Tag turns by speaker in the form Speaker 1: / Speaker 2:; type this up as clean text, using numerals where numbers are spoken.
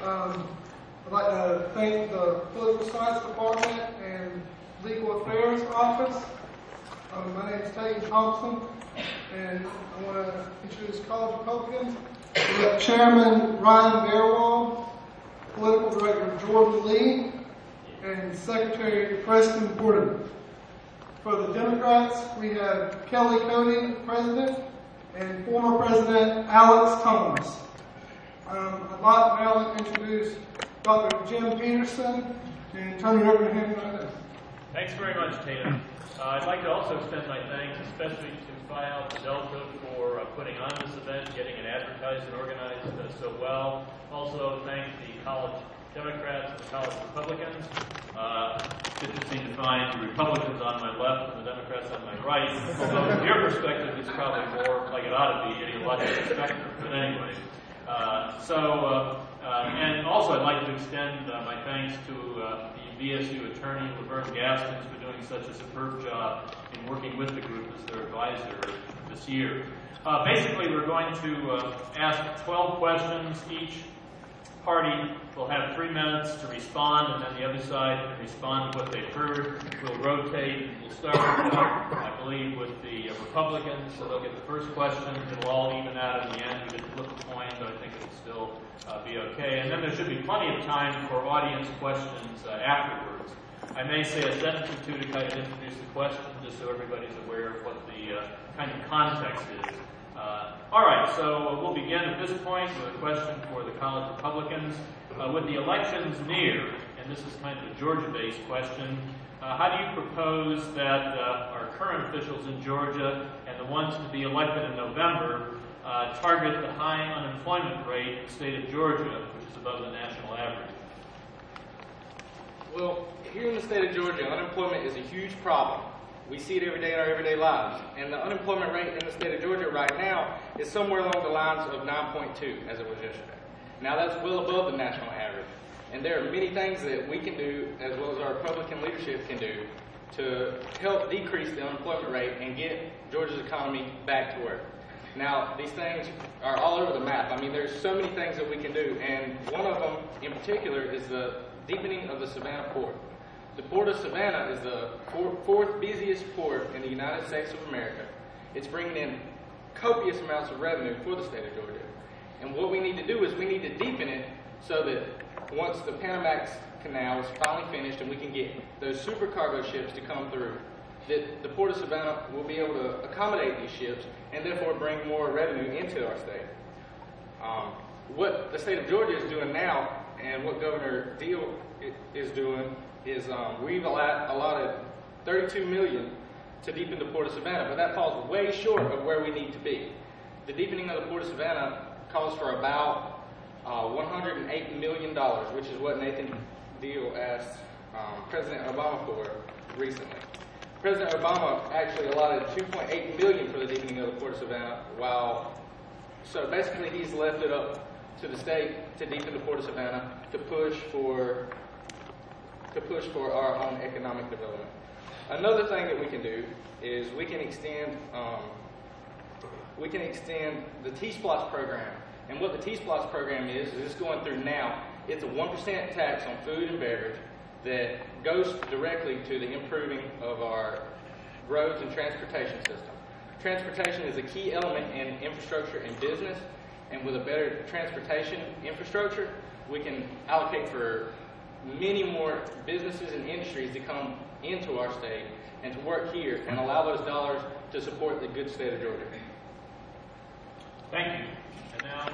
Speaker 1: I'd like to thank the Political Science Department and Legal Affairs Office. My name is Tate Thompson, and I want to introduce College Republicans. We have Chairman Ryan Bearwall, Political Director Jordan Lee, and Secretary Preston Porterman. For the Democrats, we have Kelly Cody, President, and former President Alex Thomas. I'd like now to introduce Dr. Jim Peterson and turn it over to him right now.
Speaker 2: Thanks very much, Tatum. I'd like to also extend my thanks, especially to Phi Alpha Delta for putting on this event, getting it advertised and organized so well. Also, thank the College Democrats and the College Republicans. It's interesting to find the Republicans on my left and the Democrats on my right, although from your perspective, it's probably more like it ought to be, ideological spectrum. But anyway, and also I'd like to extend my thanks to the VSU attorney, Laverne Gastins, for doing such a superb job in working with the group as their advisor this year. Basically, we're going to ask 12 questions. Each party will have 3 minutes to respond, and then the other side can respond to what they've heard. We'll rotate. We'll start, I believe, with the Republicans. So they'll get the first question. It'll all even out in the end. We didn't flip a coin, but I think it'll still be okay. And then there should be plenty of time for audience questions afterwards. I may say a sentence or two to kind of introduce the question, just so everybody's aware of what the kind of context is. All right, so we'll begin at this point with a question for the College Republicans. With the elections near, and this is kind of a Georgia-based question, how do you propose that our current officials in Georgia and the ones to be elected in November target the high unemployment rate in the state of Georgia, which is above the national average?
Speaker 3: Well, here in the state of Georgia, unemployment is a huge problem. We see it every day in our everyday lives. And the unemployment rate in the state of Georgia right now is somewhere along the lines of 9.2, as it was yesterday. Now, that's well above the national average. And there are many things that we can do, as well as our Republican leadership can do, to help decrease the unemployment rate and get Georgia's economy back to work. Now, these things are all over the map. I mean, there's so many things that we can do. And one of them, in particular, is the deepening of the Savannah Port. The Port of Savannah is the fourth busiest port in the United States of America. It's bringing in copious amounts of revenue for the state of Georgia. And what we need to do is we need to deepen it so that once the Panamax Canal is finally finished and we can get those supercargo ships to come through, that the Port of Savannah will be able to accommodate these ships and therefore bring more revenue into our state. What the state of Georgia is doing now and what Governor Deal is doing is we've allotted $32 million to deepen the Port of Savannah, but that falls way short of where we need to be. The deepening of the Port of Savannah calls for about $108 million, which is what Nathan Deal asked President Obama for recently. President Obama actually allotted $2.8 million for the deepening of the Port of Savannah, so basically he's left it up to the state to deepen the Port of Savannah to push for our own economic development. Another thing that we can do is we can extend the T-SPLOST program. And what the T-SPLOST program is it's going through now. It's a 1% tax on food and beverage that goes directly to the improving of our roads and transportation system. Transportation is a key element in infrastructure and business, and with a better transportation infrastructure, we can allocate for many more businesses and industries to come into our state and to work here and allow those dollars to support the good state of Georgia.
Speaker 2: Thank you. And now,